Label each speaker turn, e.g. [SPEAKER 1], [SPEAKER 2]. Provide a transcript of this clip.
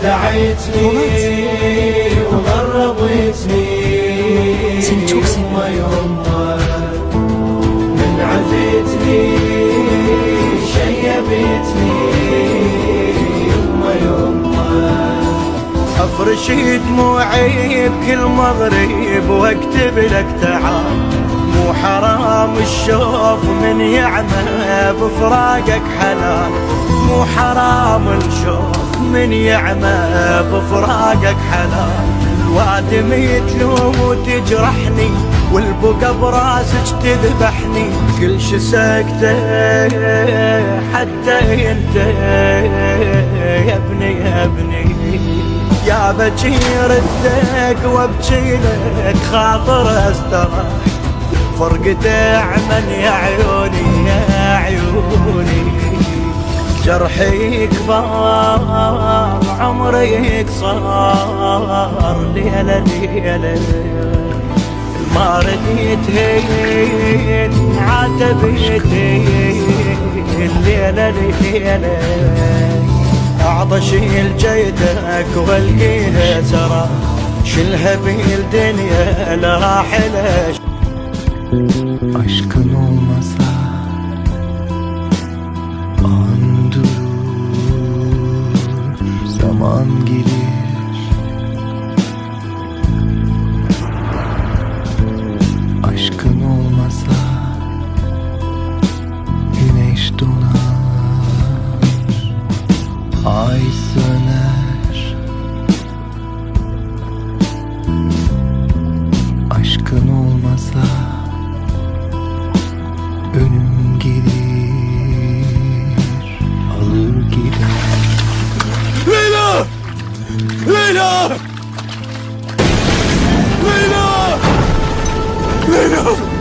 [SPEAKER 1] دعيتني وغربتني يما يما، من عفيتني شيبتني يما يما. افرش دموعي بكل مغرب واكتب لك تعال، مو حرام الشوف من يعمى بفراقك حلال، مو حرام الشوف من يعمى بفراقك حلال. الوادم يتلوم وتجرحني والبقى براسك تذبحني، كل شي سكته حتى انت يا ابني يا ابني. يا بجي ردك وابجي لك خاطر استراح، فرقة عمن يا عيوني يا عيوني. جرحي كبار عمري قصار، ليلة ليلة ما رديت هين عاتبيت ليلة ليلة. اعطش الجيدك والقيها سرى، شلها بالدنيا لا راحلة.
[SPEAKER 2] Aşkın olmasa an durur, zaman gelir. Aşkın olmasa güneş donar, ay söner. Aşkın olmasa ölüm gelir, alır gider.
[SPEAKER 1] Leyla! Leyla! Leyla! Leyla!